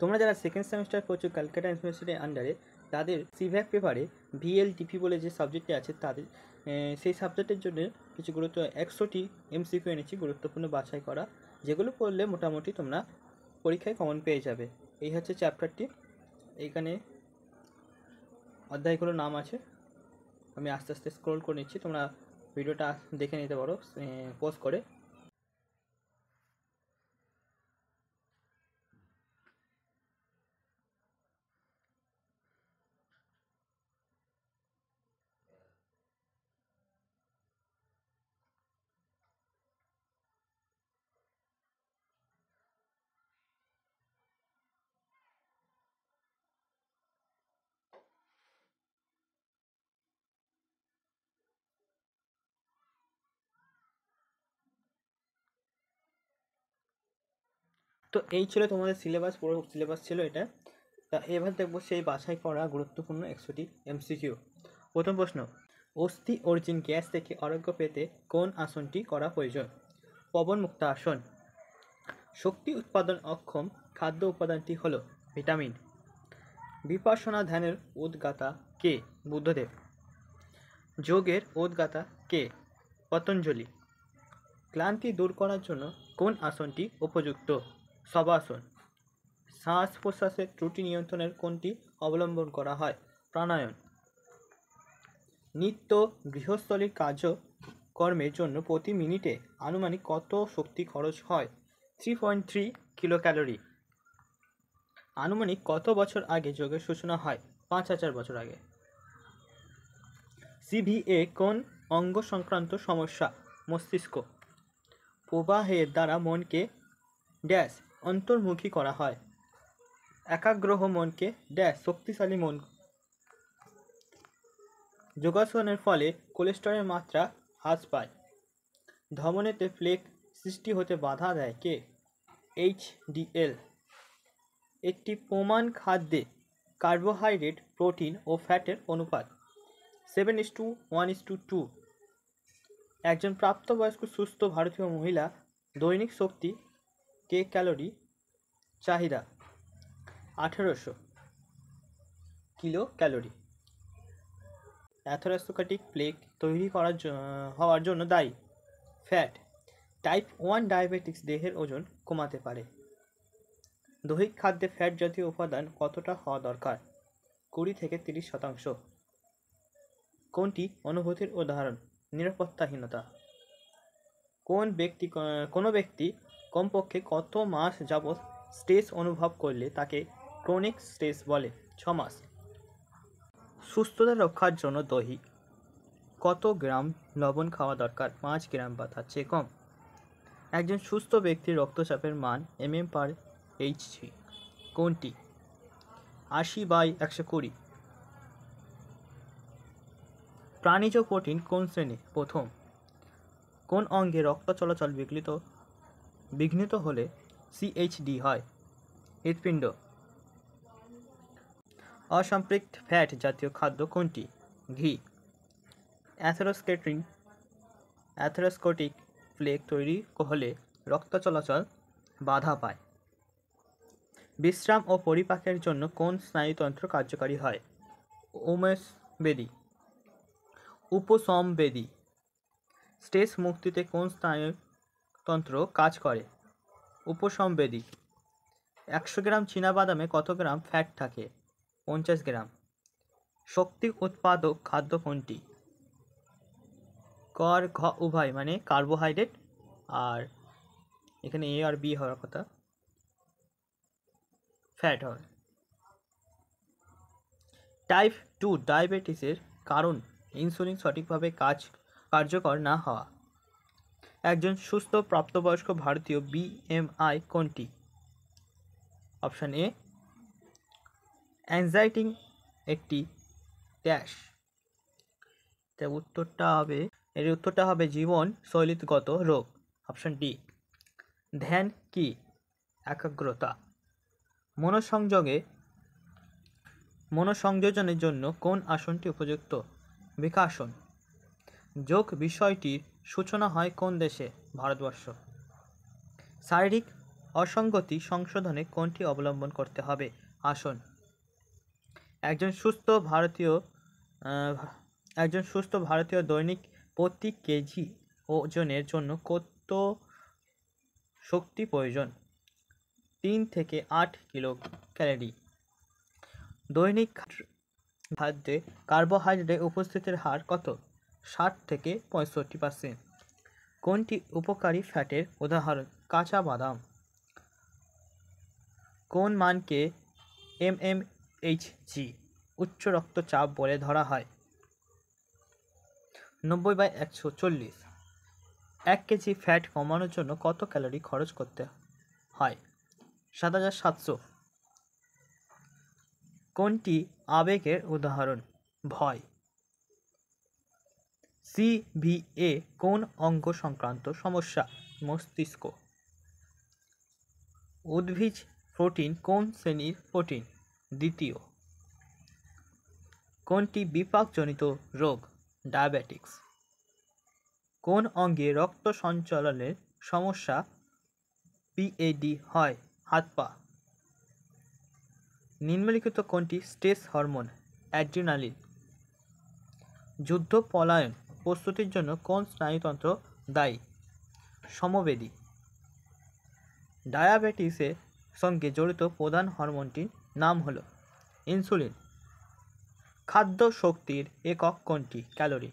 তোমরা যারা second semester পড়ছো ক্যালকাটা ইউনিভার্সিটির আন্ডারে, তাদের সিভ্যাক পেপারে ভিএলটিপি বলে যে সাবজেক্টটি আছে তাদের সেই সাবজেক্টের জন্য কিছু 100টি এমসিকিউ এনেছি গুরুত্বপূর্ণ বাছাই করা, যেগুলো পড়লে মোটামুটি তোমরা পরীক্ষায় কমন পেয়ে যাবে। এই হচ্ছে চ্যাপ্টারটি। এইখানে অধ্যায়গুলোর নাম আছে। আমি আস্তে আস্তে স্ক্রল করে নিচ্ছি, তোমরা ভিডিওটা দেখে নিতে পারো পজ করে। তো এই ছিল তোমাদের সিলেবাস, পুরো সিলেবাস ছিল এটা। তা এবার দেখবো সেই বাছাই করা গুরুত্বপূর্ণ 100টি এমসিকিউ। প্রথম প্রশ্ন, অস্থি অর্জিন গ্যাস থেকে আরোগ্য পেতে কোন আসনটি করা প্রয়োজন? পবন মুক্ত আসন। শক্তি উৎপাদন অক্ষম খাদ্য উপাদানটি হল ভিটামিন। বিপাসনা ধ্যানের উদ্গাতা কে? বুদ্ধদেব। যোগের উদ্গাতা কে? পতঞ্জলি। ক্লান্তি দূর করার জন্য কোন আসনটি উপযুক্ত? শবাসন। শ্বাস প্রশ্বাসের ত্রুটি নিয়ন্ত্রণের কোনটি অবলম্বন করা হয়? প্রাণায়াম। নিত্য গৃহস্থলীর কার্যকর্মের জন্য প্রতি মিনিটে আনুমানিক কত শক্তি খরচ হয়? 3.3 কিলো ক্যালোরি। আনুমানিক কত বছর আগে যোগের সূচনা হয়? 5000 বছর আগে। সিভিএ কোন অঙ্গ সংক্রান্ত সমস্যা? মস্তিষ্ক। প্রবাহের দ্বারা মনকে ড্যাশ অন্তর্মুখী করা হয়? একাগ্রহ মনকে ড্যাশ শক্তিশালী মন। যোগাসনের ফলে কোলেস্টেরলের মাত্রা হ্রাস পায়। ধমনীতে প্লেক সৃষ্টি হতে বাধা দেয় কে? HDL। একটি প্রমাণ খাদ্যে কার্বোহাইড্রেট, প্রোটিন ও ফ্যাটের অনুপাত 7:1:2। একজন প্রাপ্তবয়স্ক সুস্থ ভারতীয় মহিলা দৈনিক শক্তি কে ক্যালোরি চাহিদা? 1800 কিলো ক্যালোরি। অ্যাথেরোস্ক্লেরোটিক প্লেক তৈরি হওয়ার জন্য দায়ী ফ্যাট। টাইপ 1 ডায়াবেটিস দেহের ওজন কমাতে পারে। দৈহিক খাদ্যে ফ্যাট জাতীয় উপাদান কতটা হওয়া দরকার? 20 থেকে 30%। কোনটি অনুভূতির উদাহরণ? নিরাপত্তাহীনতা। কোনো ব্যক্তি কমপক্ষে কত মাস যাবৎ স্ট্রেস অনুভব করলে তাকে ক্রনিক স্ট্রেস বলে? 6 মাস। সুস্থতা রক্ষার জন্য দৈহিক কত গ্রাম লবণ খাওয়া দরকার? 5 গ্রাম বা তার চেয়ে কম। একজন সুস্থ ব্যক্তির রক্তচাপের মান mm/Hg কোনটি? 80/120। প্রাণীজ প্রোটিন কোন শ্রেণী? প্রথম। কোন অঙ্গে রক্ত চলাচল বিঘ্নিত হলে CHD হয়? হৃৎপিণ্ড। অসম্পৃক্ত ফ্যাট জাতীয় খাদ্য কোনটি? ঘি। অ্যাথেরোস্ক্লেরোটিক প্লেক তৈরি হলে রক্ত চলাচল বাধা পায়। বিশ্রাম ও পরিপাকের জন্য কোন স্নায়ুতন্ত্র কার্যকারী হয়? উপসংবেদী। স্ট্রেস মুক্তিতে কোন স্নায়ুতন্ত্র কাজ করে? উপসংবেদী। 100 গ্রাম চীনাবাদামে কত গ্রাম ফ্যাট থাকে? 50 গ্রাম। শক্তি উৎপাদক খাদ্য কোনটি? কর ঘ উভয়, মানে কার্বোহাইড্রেট, আর এখানে A আর B হওয়ার কথা, ফ্যাট হয়। টাইপ 2 ডায়াবেটিসের কারণ ইনসুলিন সঠিকভাবে কার্যকর না হওয়া। একজন সুস্থ প্রাপ্তবয়স্ক ভারতীয় BMI কোনটি? অপশন এ অ্যাংজাইটি একটি ড্যাশ। এর উত্তরটা হবে জীবন শৈলীগত রোগ। Option D. ধ্যান কি? একাগ্রতা। মনোসংযোজনের জন্য কোন আসনটি উপযুক্ত? বৃক্ষাসন। যোগ বিষয়টির সূচনা হয় কোন দেশে? ভারতবর্ষ। শারীরিক অসঙ্গতি সংশোধনে কোনটি অবলম্বন করতে হবে? আসুন, একজন সুস্থ ভারতীয় দৈনিক প্রতি কেজি ওজনের জন্য কত শক্তি প্রয়োজন? 3 থেকে 8 কিলো ক্যালোরি। দৈনিক খাদ্যে কার্বোহাইড্রেট উপস্থিতির হার কত? 60 থেকে 65%। কোনটি উপকারী ফ্যাটের উদাহরণ? কাঁচা বাদাম। কোন মানকে MMHG উচ্চ রক্তচাপ বলে ধরা হয়? 90/140। 1 কেজি ফ্যাট কমানোর জন্য কত ক্যালোরি খরচ করতে হয়? 7700। কোনটি আবেগের উদাহরণ? ভয়। CVA কোন অঙ্গ সংক্রান্ত সমস্যা? মস্তিষ্ক। উদ্ভিজ প্রোটিন কোন শ্রেণীর প্রোটিন? দ্বিতীয়। কোনটি বিপাকজনিত রোগ? ডায়াবেটিক্স। কোন অঙ্গে রক্ত সঞ্চালনের সমস্যা PAD হয়? হাত পা। নিম্নলিখিত কোনটি স্ট্রেস হরমোন? অ্যাড্রিনালিন। যুদ্ধ পলায়ন প্রস্তুতির জন্য কোন স্নায়ুতন্ত্র দায়ী? সমবেদী। ডায়াবেটিসের সঙ্গে জড়িত প্রধান হরমোনটির নাম হলো ইনসুলিন। খাদ্য শক্তির একক কোনটি? ক্যালোরি।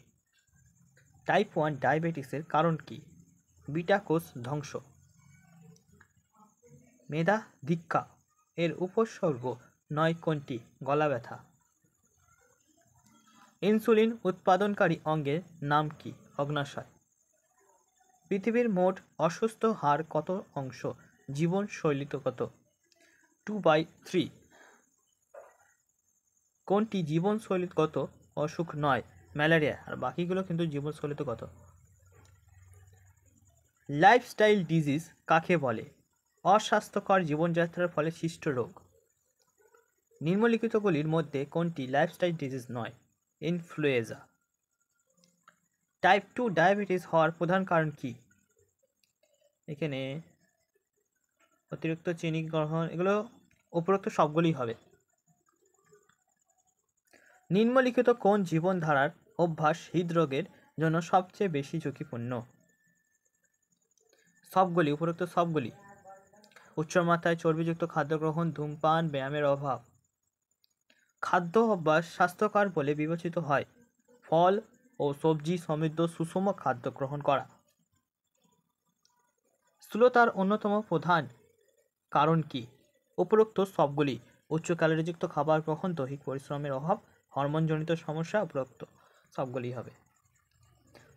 টাইপ 1 ডায়াবেটিসের কারণ কি? বিটা কোষ ধ্বংস। মেধাধিক্য এর উপসর্গ নয় কোনটি? গলা ব্যথা। ইনসুলিন উৎপাদনকারী অঙ্গের নাম কি? অগ্ন্যাশয়। পৃথিবীর মোট অসুস্থ হার কত অংশ? জীবনশৈলীগত। 2/3। কোনটি জীবনশৈলীগত অসুখ নয়? ম্যালেরিয়া। আর বাকিগুলো কিন্তু জীবনশৈলীগত। লাইফস্টাইল ডিজিজ কাকে বলে? অস্বাস্থ্যকর জীবনযাত্রার ফলে সৃষ্ট রোগ। নিম্নলিখিতগুলির মধ্যে কোনটি লাইফস্টাইল ডিজিজ নয়? ইনফ্লুয়েঞ্জা। টাইপ 2 ডায়াবেটিস হওয়ার প্রধান কারণ কি? এখানে অতিরিক্ত চিনি গ্রহণ, এগুলো উপরোক্ত সবগুলি হবে। নিম্নলিখিত কোন জীবনধারার অভ্যাস হৃদরোগের জন্য সবচেয়ে বেশি ঝুঁকিপূর্ণ? সবগুলি, উপরোক্ত সবগুলি। উচ্চমাত্রায় চর্বিযুক্ত খাদ্য গ্রহণ, ধূমপান, ব্যায়ামের অভাব। খাদ্য অভ্যাস স্বাস্থ্যকর বলে বিবেচিত হয় ফল ও সবজি সমৃদ্ধ সুষম খাদ্য গ্রহণ করা। স্থূলতার অন্যতম প্রধান কারণ কি? উপরোক্ত সবগুলি। উচ্চ ক্যালোরিযুক্ত খাবার গ্রহণ, দৈহিক পরিশ্রমের অভাব, হরমোনজনিত সমস্যা, উপরোক্ত সবগুলি হবে।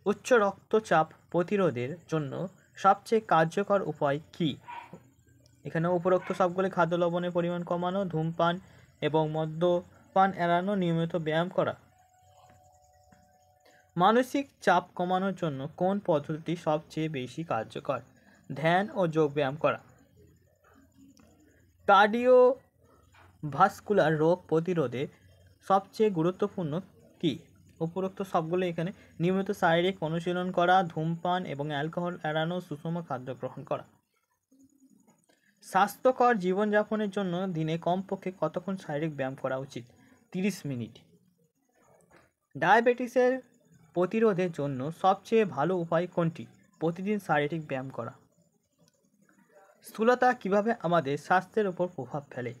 উচ্চ রক্তচাপ প্রতিরোধের জন্য সবচেয়ে কার্যকর উপায় কি? এখানে উপরোক্ত সবগুলি। খাদ্য লবণের পরিমাণ কমানো, ধূমপান এবং মদ্যপান এড়ানো, নিয়মিত ব্যায়াম করা। মানসিক চাপ কমানোর জন্য কোন পদ্ধতি সবচেয়ে বেশি কার্যকর? ধ্যান ও যোগ ব্যায়াম করা। কার্ডিওভাস্কুলার রোগ প্রতিরোধে সবচেয়ে গুরুত্বপূর্ণ কি? উপরোক্ত সবগুলো এখানে। নিয়মিত শারীরিক অনুশীলন করা, ধূমপান এবং অ্যালকোহল এড়ানো, সুষম খাদ্য গ্রহণ করা। স্বাস্থ্যকর জীবনযাপনের জন্য দিনে কমপক্ষে কতক্ষণ শারীরিক ব্যায়াম করা উচিত? 30 মিনিট। ডায়াবেটিসের প্রতিরোধের জন্য সবচেয়ে ভালো উপায় কোনটি? প্রতিদিন শারীরিক ব্যায়াম করা। স্থূলতা কিভাবে আমাদের স্বাস্থ্যের উপর প্রভাব ফেলে?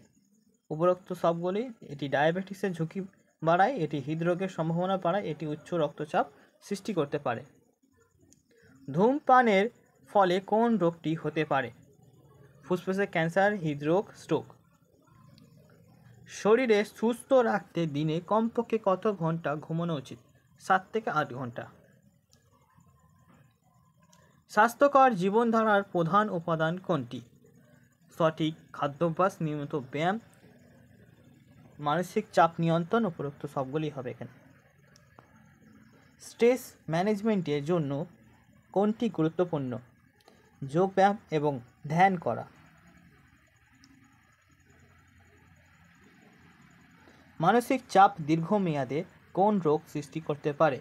উপরোক্ত সবগুলি। এটি ডায়াবেটিসের ঝুঁকি বাড়ায়, এটি হৃদরোগের সম্ভাবনা বাড়ায়, এটি উচ্চ রক্তচাপ সৃষ্টি করতে পারে। ধূমপানের ফলে কোন রোগটি হতে পারে? ফুসফুসের ক্যান্সার, হৃদরোগ, স্ট্রোক। শরীরে সুস্থ রাখতে দিনে কমপক্ষে কত ঘন্টা ঘুমানো উচিত? 7 থেকে 8 ঘন্টা। স্বাস্থ্যকর জীবনধারার প্রধান উপাদান কোনটি? সঠিক খাদ্যাভ্যাস, নিয়মিত ব্যায়াম, মানসিক চাপ নিয়ন্ত্রণ। উপরোক্ত সবগুলি হবে এখানে। স্ট্রেস ম্যানেজমেন্টের জন্য কোনটি গুরুত্বপূর্ণ? যোগ ব্যায়াম এবং ধ্যান করা। মানসিক চাপ দীর্ঘমেয়াদে কোন রোগ সৃষ্টি করতে পারে?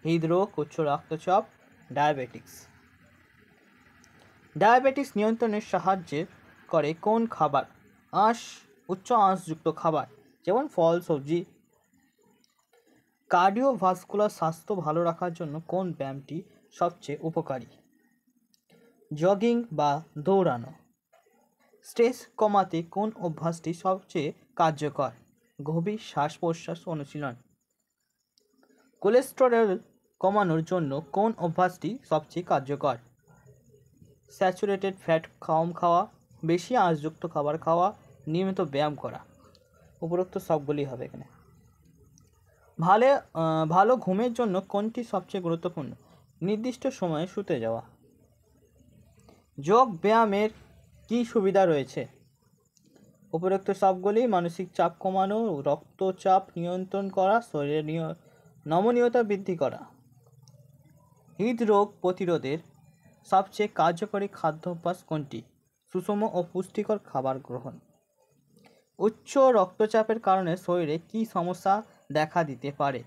হৃদরোগ, উচ্চ রক্তচাপ, ডায়াবেটিস। ডায়াবেটিস নিয়ন্ত্রণের সাহায্যে করে কোন খাবার? উচ্চ আঁশযুক্ত খাবার, যেমন ফল, সবজি। কার্ডিওভাস্কুলার স্বাস্থ্য ভালো রাখার জন্য কোন ব্যায়ামটি সবচেয়ে উপকারী? জগিং বা দৌড়ানো। স্ট্রেস কমাতে কোন অভ্যাসটি সবচেয়ে কার্যকর? গভীর শ্বাস প্রশ্বাস অনুশীলন। কোলেস্টেরল কমানোর জন্য কোন অভ্যাসটি সবচেয়ে কার্যকর? স্যাচুরেটেড ফ্যাট কম খাওয়া, বেশি আঁশযুক্ত খাবার খাওয়া, নিয়মিত ব্যায়াম করা। উপরোক্ত সবগুলি হবে এখানে। ভালো ঘুমের জন্য কোনটি সবচেয়ে গুরুত্বপূর্ণ? নির্দিষ্ট সময়ে শুতে যাওয়া। যোগ ব্যায়ামের কী সুবিধা রয়েছে? উপরোক্ত সবগুলি মানসিক চাপ কমানো, রক্তচাপ নিয়ন্ত্রণ করা, শরীরের নমনীয়তা বৃদ্ধি করা। হৃদরোগ প্রতিরোধের সবচেয়ে কার্যকরী খাদ্যাভ্যাস কোনটি? সুষম ও পুষ্টিকর খাবার গ্রহণ। উচ্চ রক্তচাপের কারণে শরীরে কী সমস্যা দেখা দিতে পারে?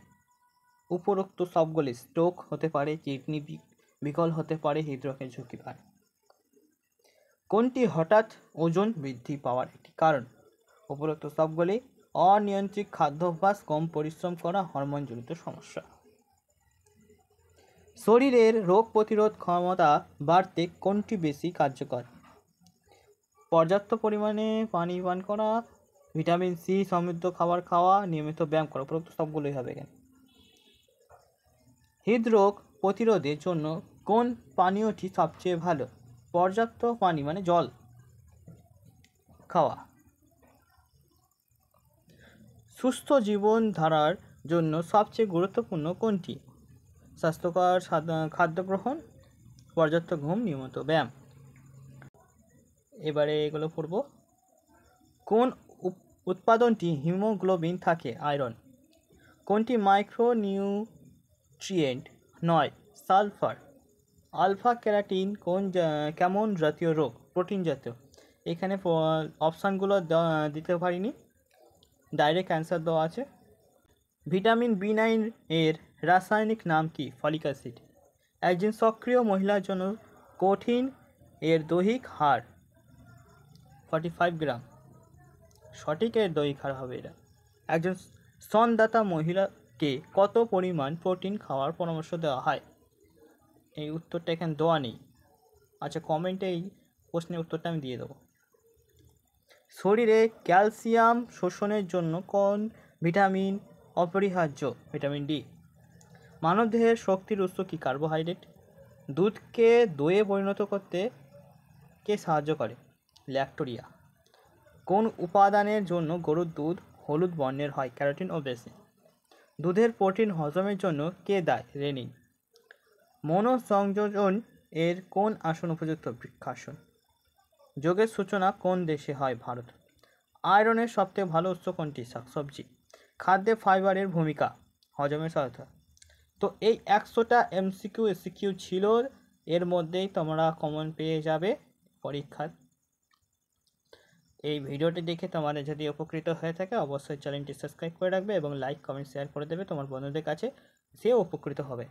উপরোক্ত সবগুলি স্ট্রোক হতে পারে, কিডনি বিকল হতে পারে, হৃদরোগের ঝুঁকি বাড়ে। কোনটি হঠাৎ ওজন বৃদ্ধি পাওয়ার একটি কারণ? উপরোক্ত সবগুলি অনিয়ন্ত্রিত খাদ্যাভ্যাস, কম পরিশ্রম করা, হরমোনজনিত সমস্যা। শরীরের রোগ প্রতিরোধ ক্ষমতা বাড়তে কোনটি বেশি কার্যকর? পর্যাপ্ত পরিমাণে পানি পান করা, ভিটামিন সি সমৃদ্ধ খাবার খাওয়া, নিয়মিত ব্যায়াম করা। উপরোক্ত সবগুলোই হবে এখানে। হৃদরোগ প্রতিরোধের জন্য কোন পানীয়টি সবচেয়ে ভালো? পর্যাপ্ত পানি মানে জল খাওয়া। সুস্থ জীবনধারার জন্য সবচেয়ে গুরুত্বপূর্ণ কোনটি? স্বাস্থ্যকর খাদ্য গ্রহণ, পর্যাপ্ত ঘুম, নিয়মিত ব্যায়াম। এবারে এগুলো পড়ব। কোন উৎপাদনটি হিমোগ্লোবিন থাকে? আয়রন। কোনটি মাইক্রোনিউট্রিয়েন্ট নয়? সালফার। আলফা ক্যারোটিন কেমন জাতীয় রোগ? প্রোটিন জাতীয়। এখানে অপশানগুলো দিতে পারিনি, ডাইরেক্ট অ্যান্সার দেওয়া আছে। ভিটামিন B9 এর রাসায়নিক নাম কি? Folic acid. একজন সক্রিয় মহিলার জন্য কঠিন এর দৈহিক হার 45 গ্রাম। সঠিক এর দৈহিক হার হবে এটা। একজন স্তনদাতা মহিলাকে কত পরিমাণ প্রোটিন খাওয়ার পরামর্শ দেওয়া হয়? এই উত্তরটা এখানে দেওয়া নেই। আচ্ছা, কমেন্টে এই প্রশ্নের উত্তরটা আমি দিয়ে দেবো। শরীরে ক্যালসিয়াম শোষণের জন্য কোন ভিটামিন অপরিহার্য? Vitamin D. মানবদেহের শক্তির উৎস কি? কার্বোহাইড্রেট। দুধকে দইয়ে পরিণত করতে কে সাহায্য করে? ল্যাকটোরিয়া। কোন উপাদানের জন্য গরুর দুধ হলুদ বর্ণের হয়? ক্যারোটিন ও বেসিন। দুধের প্রোটিন হজমের জন্য কে দায়ী? রেনিন। মনোসংযোজন এর কোন আসন উপযুক্ত? বৃক্ষাসন। যোগের সূচনা কোন দেশে হয়? ভারত। আয়রনের সবথেকে ভালো উৎস কোনটি? শাকসবজি। খাদ্যে ফাইবারের ভূমিকা হজমের সহায়তা। তো এই 100টা MCQ SQ ছিল, এর মধ্যেই তোমরা কমন পেয়ে যাবে পরীক্ষার। এই ভিডিওটি দেখে তোমাদের যদি উপকৃত হয়ে থাকে অবশ্যই চ্যানেলটি সাবস্ক্রাইব করে রাখবে এবং লাইক কমেন্ট শেয়ার করে দেবে তোমার বন্ধুদের কাছে, সেও উপকৃত হবে।